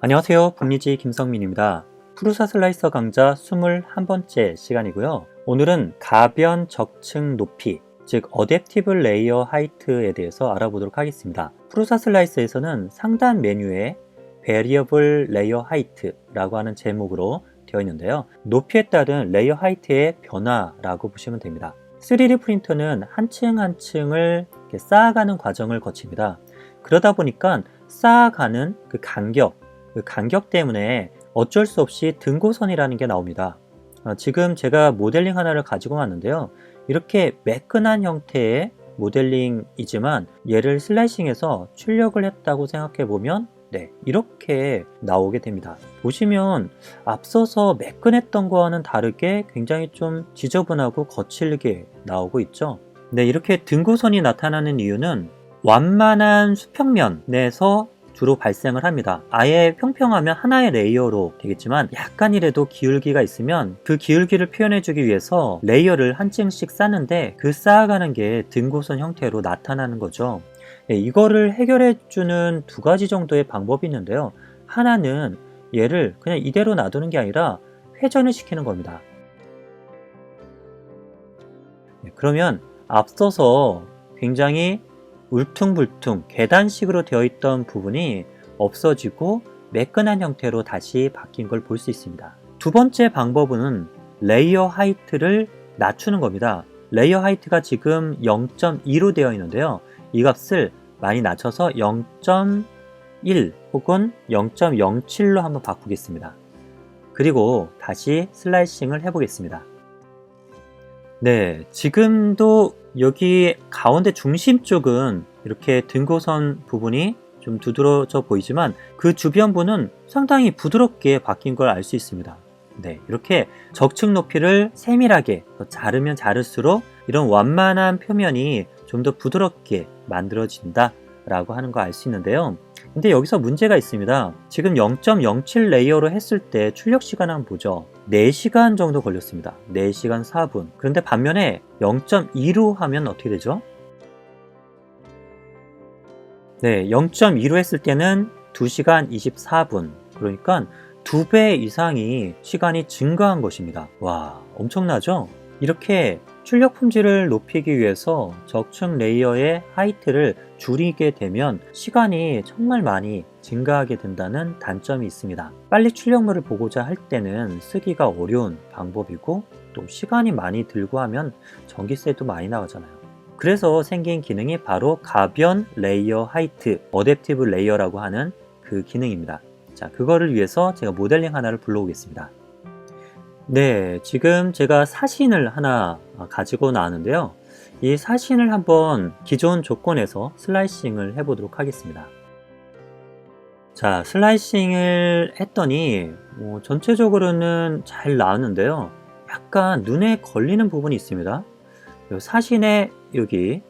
안녕하세요. 북리지 김성민입니다. 프루사 슬라이서 강좌 21번째 시간이고요. 오늘은 가변 적층 높이, 즉 어댑티브 레이어 하이트에 대해서 알아보도록 하겠습니다. 프루사 슬라이서에서는 상단 메뉴에 Variable Layer Height라고 하는 제목으로 되어 있는데요. 높이에 따른 레이어 하이트의 변화라고 보시면 됩니다. 3D 프린터는 한 층 한 층을 이렇게 쌓아가는 과정을 거칩니다. 그러다 보니까 쌓아가는 그 간격 때문에 어쩔 수 없이 등고선이라는 게 나옵니다. 지금 제가 모델링 하나를 가지고 왔는데요. 이렇게 매끈한 형태의 모델링이지만 얘를 슬라이싱해서 출력을 했다고 생각해 보면 이렇게 나오게 됩니다. 보시면 앞서서 매끈했던 거와는 다르게 굉장히 좀 지저분하고 거칠게 나오고 있죠. 이렇게 등고선이 나타나는 이유는 완만한 수평면에서 주로 발생을 합니다. 아예 평평하면 하나의 레이어로 되겠지만 약간이라도 기울기가 있으면 그 기울기를 표현해 주기 위해서 레이어를 한 층씩 쌓는데 그 쌓아가는 게 등고선 형태로 나타나는 거죠. 이거를 해결해 주는 두 가지 정도의 방법이 있는데요. 하나는 얘를 그냥 이대로 놔두는 게 아니라 회전을 시키는 겁니다. 그러면 앞서서 굉장히 울퉁불퉁 계단식으로 되어 있던 부분이 없어지고 매끈한 형태로 다시 바뀐 걸 볼 수 있습니다. 두 번째 방법은 레이어 하이트를 낮추는 겁니다. 레이어 하이트가 지금 0.2로 되어 있는데요. 이 값을 많이 낮춰서 0.1 혹은 0.07로 한번 바꾸겠습니다. 그리고 다시 슬라이싱을 해보겠습니다. 지금도 여기 가운데 중심 쪽은 이렇게 등고선 부분이 좀 두드러져 보이지만 그 주변부는 상당히 부드럽게 바뀐 걸 알 수 있습니다. 이렇게 적층 높이를 세밀하게 자르면 자를수록 이런 완만한 표면이 좀 더 부드럽게 만들어진다 라고 하는 거 알 수 있는데요. 근데 여기서 문제가 있습니다. 지금 0.07 레이어로 했을 때 출력 시간 한번 보죠. 4시간 정도 걸렸습니다. 4시간 4분. 그런데 반면에 0.2로 하면 어떻게 되죠? 0.2로 했을 때는 2시간 24분. 그러니까 2배 이상이 시간이 증가한 것입니다. 와, 엄청나죠? 이렇게 출력 품질을 높이기 위해서 적층 레이어의 하이트를 줄이게 되면 시간이 정말 많이 증가하게 된다는 단점이 있습니다. 빨리 출력물을 보고자 할 때는 쓰기가 어려운 방법이고 또 시간이 많이 들고 하면 전기세도 많이 나가잖아요. 그래서 생긴 기능이 바로 가변 레이어 하이트, 어댑티브 레이어라고 하는 그 기능입니다. 자, 그거를 위해서 제가 모델링 하나를 불러오겠습니다. 지금 제가 사신을 하나 가지고 나왔는데요. 이 사신을 한번 기존 조건에서 슬라이싱을 해보도록 하겠습니다. 자, 슬라이싱을 했더니 전체적으로는 잘 나왔는데요. 약간 눈에 걸리는 부분이 있습니다. 사신의 여기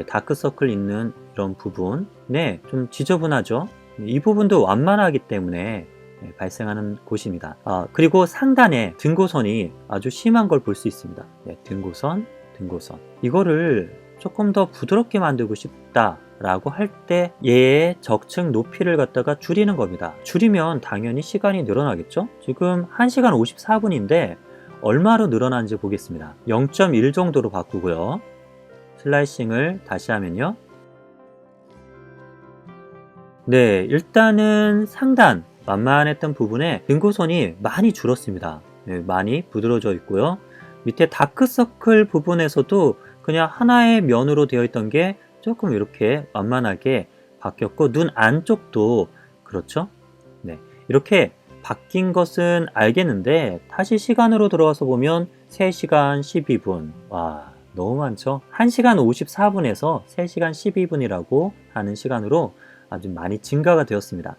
다크서클 있는 이런 부분, 좀 지저분하죠. 이 부분도 완만하기 때문에 발생하는 곳입니다. 그리고 상단에 등고선이 아주 심한 걸 볼 수 있습니다. 등고선. 이거를 조금 더 부드럽게 만들고 싶다 라고 할 때 얘의 적층 높이를 갖다가 줄이는 겁니다. 줄이면 당연히 시간이 늘어나겠죠? 지금 1시간 54분인데 얼마로 늘어나는지 보겠습니다. 0.1 정도로 바꾸고요. 슬라이싱을 다시 하면요. 일단은 상단 완만했던 부분에 등고선이 많이 줄었습니다. 많이 부드러워져 있고요. 밑에 다크서클 부분에서도 그냥 하나의 면으로 되어 있던 게 조금 이렇게 완만하게 바뀌었고 눈 안쪽도 그렇죠. 이렇게 바뀐 것은 알겠는데 다시 시간으로 들어와서 보면 3시간 12분. 와, 너무 많죠. 1시간 54분에서 3시간 12분이라고 하는 시간으로 아주 많이 증가가 되었습니다.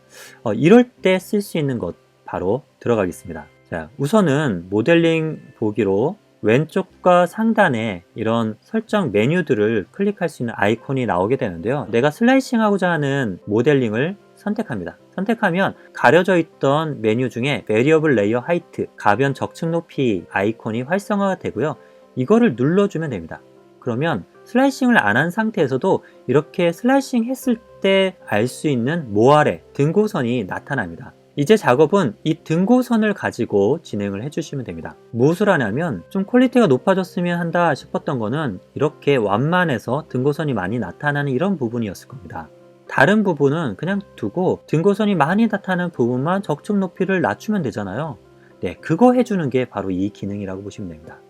이럴 때 쓸 수 있는 것 바로 들어가겠습니다. 자, 우선은 모델링 보기로 왼쪽과 상단에 이런 설정 메뉴들을 클릭할 수 있는 아이콘이 나오게 되는데요. 내가 슬라이싱 하고자 하는 모델링을 선택합니다. 선택하면 가려져 있던 메뉴 중에 Variable Layer Height, 가변 적층 높이 아이콘이 활성화가 되고요. 이거를 눌러주면 됩니다. 그러면 슬라이싱을 안 한 상태에서도 이렇게 슬라이싱 했을 때 알 수 있는 모아래 등고선이 나타납니다. 이제 작업은 이 등고선을 가지고 진행을 해주시면 됩니다. 무엇을 하냐면 좀 퀄리티가 높아졌으면 한다 싶었던 거는 이렇게 완만해서 등고선이 많이 나타나는 이런 부분이었을 겁니다. 다른 부분은 그냥 두고 등고선이 많이 나타나는 부분만 적층 높이를 낮추면 되잖아요. 네, 그거 해주는 게 바로 이 기능이라고 보시면 됩니다.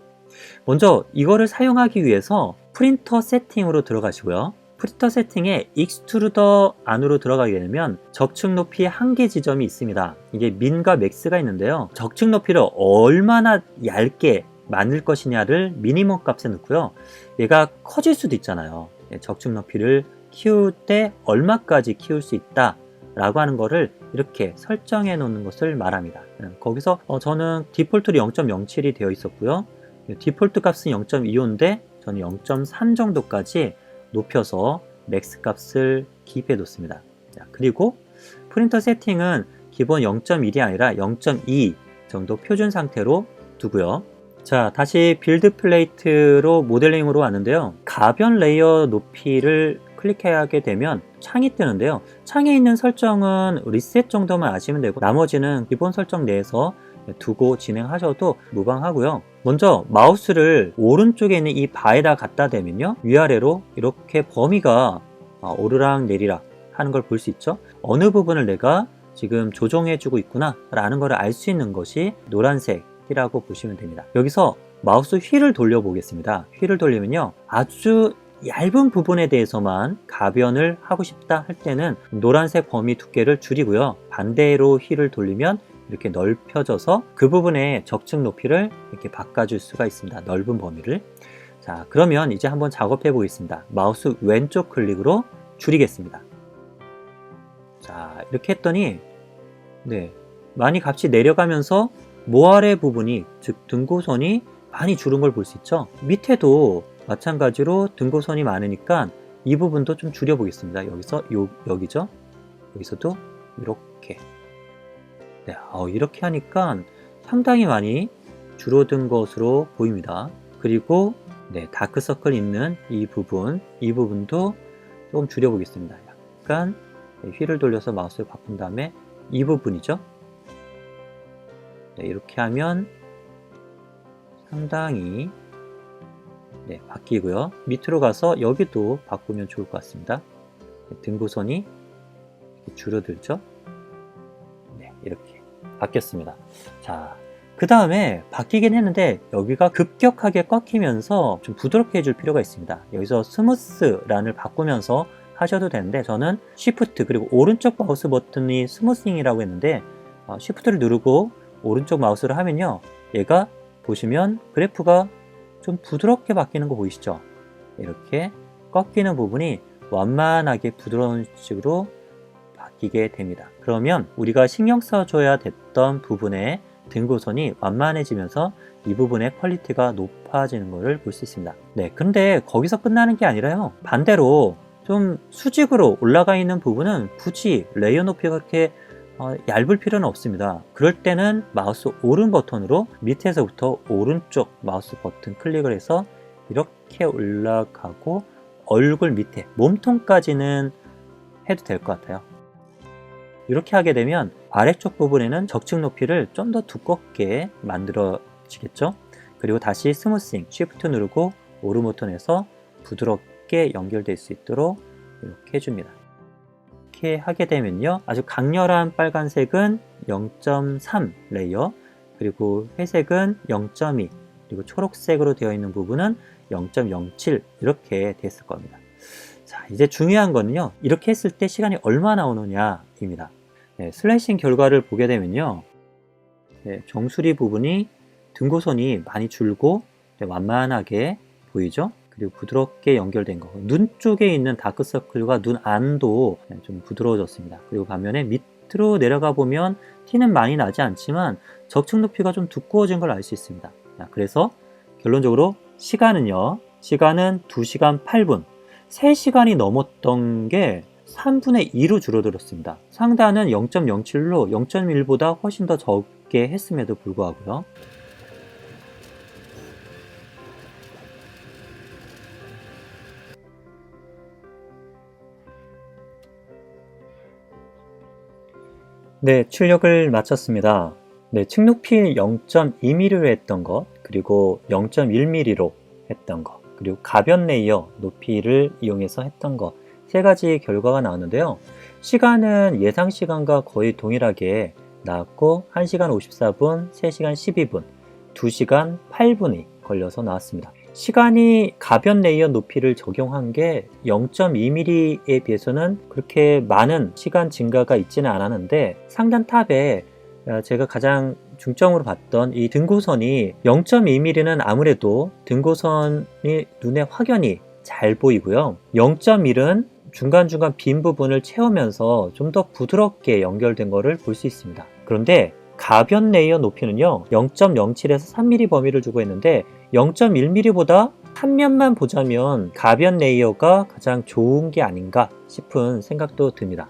먼저 이거를 사용하기 위해서 프린터 세팅으로 들어가시고요. 프린터 세팅에 익스트루더 안으로 들어가게 되면 적층 높이 한계 지점이 있습니다. 이게 민과 맥스가 있는데요. 적층 높이를 얼마나 얇게 만들 것이냐를 미니멈 값에 넣고요. 얘가 커질 수도 있잖아요. 적층 높이를 키울 때 얼마까지 키울 수 있다 라고 하는 거를 이렇게 설정해 놓는 것을 말합니다. 거기서 저는 디폴트로 0.07이 되어 있었고요. 디폴트 값은 0.25인데 저는 0.3 정도까지 높여서 맥스 값을 기입해 놓습니다. 자, 그리고 프린터 세팅은 기본 0.1이 아니라 0.2 정도 표준 상태로 두고요. 자, 다시 빌드 플레이트로 모델링으로 왔는데요. 가변 레이어 높이를 클릭하게 되면 창이 뜨는데요. 창에 있는 설정은 리셋 정도만 아시면 되고 나머지는 기본 설정 내에서 두고 진행하셔도 무방하고요. 먼저 마우스를 오른쪽에 있는 이 바에다 갖다 대면요, 위아래로 이렇게 범위가 오르락 내리락 하는 걸 볼 수 있죠. 어느 부분을 내가 지금 조정해 주고 있구나 라는 걸 알 수 있는 것이 노란색이라고 보시면 됩니다. 여기서 마우스 휠을 돌려 보겠습니다. 휠을 돌리면요, 아주 얇은 부분에 대해서만 가변을 하고 싶다 할 때는 노란색 범위 두께를 줄이고요, 반대로 휠을 돌리면 이렇게 넓혀져서 그 부분의 적층 높이를 이렇게 바꿔줄 수가 있습니다. 넓은 범위를. 자, 그러면 이제 한번 작업해 보겠습니다. 마우스 왼쪽 클릭으로 줄이겠습니다. 자, 이렇게 했더니 네, 많이 값이 내려가면서 모아래 부분이, 즉 등고선이 많이 줄은 걸 볼 수 있죠. 밑에도 마찬가지로 등고선이 많으니까 이 부분도 좀 줄여 보겠습니다. 여기서 여기죠. 여기서도 이렇게. 네, 이렇게 하니까 상당히 많이 줄어든 것으로 보입니다. 그리고 네, 다크서클 있는 이 부분도 조금 줄여보겠습니다. 약간 휠을 돌려서 마우스를 바꾼 다음에 이 부분이죠. 네, 이렇게 하면 상당히 네, 바뀌고요. 밑으로 가서 여기도 바꾸면 좋을 것 같습니다. 네, 등고선이 줄어들죠. 네, 이렇게 바뀌었습니다. 자, 그 다음에 바뀌긴 했는데 여기가 급격하게 꺾이면서 좀 부드럽게 해줄 필요가 있습니다. 여기서 스무스란을 바꾸면서 하셔도 되는데 저는 Shift 그리고 오른쪽 마우스 버튼이 스무싱이라고 했는데 Shift를 누르고 오른쪽 마우스를 하면요, 얘가 보시면 그래프가 좀 부드럽게 바뀌는 거 보이시죠? 이렇게 꺾이는 부분이 완만하게 부드러운 식으로 바뀌게 됩니다. 그러면 우리가 신경 써줘야 됐던 부분의 등고선이 완만해지면서 이 부분의 퀄리티가 높아지는 것을 볼 수 있습니다. 네, 근데 거기서 끝나는 게 아니라요, 반대로 좀 수직으로 올라가 있는 부분은 굳이 레이어 높이가 그렇게 얇을 필요는 없습니다. 그럴 때는 마우스 오른 버튼으로 밑에서부터 오른쪽 마우스 버튼 클릭을 해서 이렇게 올라가고 얼굴 밑에 몸통까지는 해도 될 것 같아요. 이렇게 하게 되면 아래쪽 부분에는 적층 높이를 좀 더 두껍게 만들어지겠죠. 그리고 다시 스무싱 Shift 누르고 오른 버튼에서 부드럽게 연결될 수 있도록 이렇게 해줍니다. 이렇게 하게 되면요, 아주 강렬한 빨간색은 0.3 레이어, 그리고 회색은 0.2, 그리고 초록색으로 되어 있는 부분은 0.07 이렇게 됐을 겁니다. 자, 이제 중요한 거는요, 이렇게 했을 때 시간이 얼마 나오느냐입니다. 네, 슬라이싱 결과를 보게 되면요, 네, 정수리 부분이 등고선이 많이 줄고 네, 완만하게 보이죠? 그리고 부드럽게 연결된 거, 눈 쪽에 있는 다크서클과 눈 안도 좀 부드러워졌습니다. 그리고 반면에 밑으로 내려가 보면 티는 많이 나지 않지만 적층 높이가 좀 두꺼워진 걸 알 수 있습니다. 그래서 결론적으로 시간은요, 시간은 2시간 8분, 3시간이 넘었던 게 3분의 2로 줄어들었습니다. 상단은 0.07로 0.1보다 훨씬 더 적게 했음에도 불구하고요. 네, 출력을 마쳤습니다. 네, 층 높이 0.2mm로 했던 것, 그리고 0.1mm로 했던 것, 그리고 가변 레이어 높이를 이용해서 했던 것, 세 가지 결과가 나왔는데요. 시간은 예상 시간과 거의 동일하게 나왔고 1시간 54분, 3시간 12분, 2시간 8분이 걸려서 나왔습니다. 시간이 가변 레이어 높이를 적용한 게 0.2mm에 비해서는 그렇게 많은 시간 증가가 있지는 않았는데, 상단 탑에 제가 가장 중점으로 봤던 이 등고선이 0.2mm는 아무래도 등고선이 눈에 확연히 잘 보이고요. 0.1은 중간중간 빈 부분을 채우면서 좀 더 부드럽게 연결된 것을 볼 수 있습니다. 그런데 가변 레이어 높이는요, 0.07에서 3mm 범위를 주고 있는데 0.1mm보다 한 면만 보자면 가변 레이어가 가장 좋은 게 아닌가 싶은 생각도 듭니다.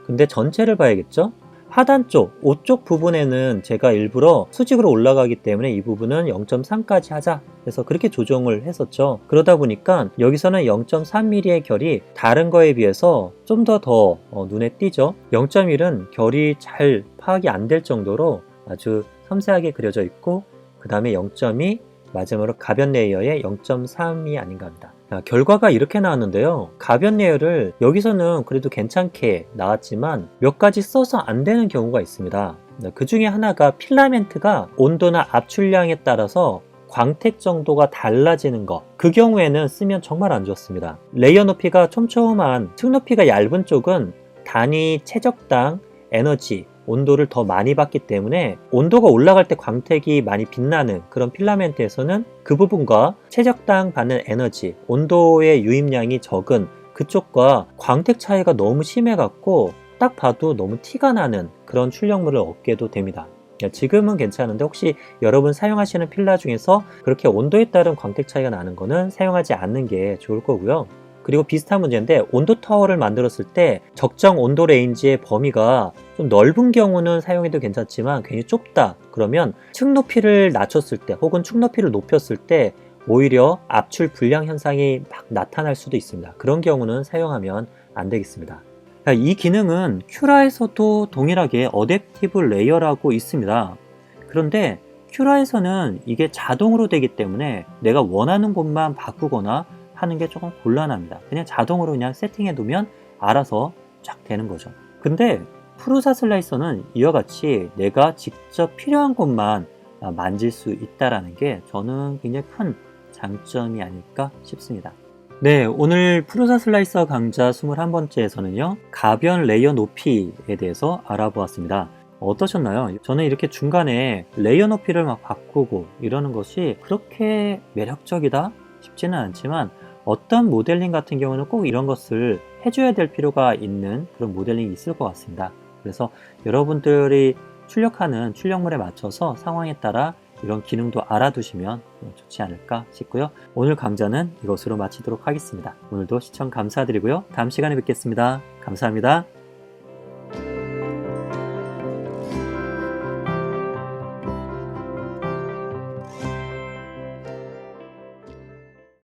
근데 전체를 봐야겠죠? 하단 쪽, 옷쪽 부분에는 제가 일부러 수직으로 올라가기 때문에 이 부분은 0.3까지 하자 해서 그렇게 조정을 했었죠. 그러다 보니까 여기서는 0.3mm의 결이 다른 거에 비해서 좀 더 눈에 띄죠. 0.1은 결이 잘 파악이 안 될 정도로 아주 섬세하게 그려져 있고, 그 다음에 0.2, 마지막으로 가변 레이어의 0.3이 아닌가 합니다. 결과가 이렇게 나왔는데요. 가변 레이어를 여기서는 그래도 괜찮게 나왔지만 몇 가지 써서 안 되는 경우가 있습니다. 그 중에 하나가 필라멘트가 온도나 압출량에 따라서 광택 정도가 달라지는 것, 그 경우에는 쓰면 정말 안 좋습니다. 레이어 높이가 촘촘한 층 높이가 얇은 쪽은 단위 최적당 에너지, 온도를 더 많이 받기 때문에 온도가 올라갈 때 광택이 많이 빛나는 그런 필라멘트에서는 그 부분과 최적당 받는 에너지, 온도의 유입량이 적은 그쪽과 광택 차이가 너무 심해 갖고 딱 봐도 너무 티가 나는 그런 출력물을 얻게도 됩니다. 지금은 괜찮은데 혹시 여러분 사용하시는 필라 중에서 그렇게 온도에 따른 광택 차이가 나는 거는 사용하지 않는 게 좋을 거고요. 그리고 비슷한 문제인데, 온도 타워를 만들었을 때 적정 온도 레인지의 범위가 좀 넓은 경우는 사용해도 괜찮지만 괜히 좁다 그러면 층 높이를 낮췄을 때 혹은 축 높이를 높였을 때 오히려 압출 불량 현상이 막 나타날 수도 있습니다. 그런 경우는 사용하면 안 되겠습니다. 이 기능은 큐라에서도 동일하게 어댑티브 레이어라고 있습니다. 그런데 큐라에서는 이게 자동으로 되기 때문에 내가 원하는 곳만 바꾸거나 하는 게 조금 곤란합니다. 그냥 자동으로 그냥 세팅해 두면 알아서 쫙 되는 거죠. 근데 프루사 슬라이서는 이와 같이 내가 직접 필요한 곳만 만질 수 있다는 게 저는 굉장히 큰 장점이 아닐까 싶습니다. 네, 오늘 프루사 슬라이서 강좌 21번째에서는요, 가변 레이어 높이에 대해서 알아보았습니다. 어떠셨나요? 저는 이렇게 중간에 레이어 높이를 막 바꾸고 이러는 것이 그렇게 매력적이다 싶지는 않지만, 어떤 모델링 같은 경우는 꼭 이런 것을 해줘야 될 필요가 있는 그런 모델링이 있을 것 같습니다. 그래서 여러분들이 출력하는 출력물에 맞춰서 상황에 따라 이런 기능도 알아두시면 좋지 않을까 싶고요. 오늘 강좌는 이것으로 마치도록 하겠습니다. 오늘도 시청 감사드리고요. 다음 시간에 뵙겠습니다. 감사합니다.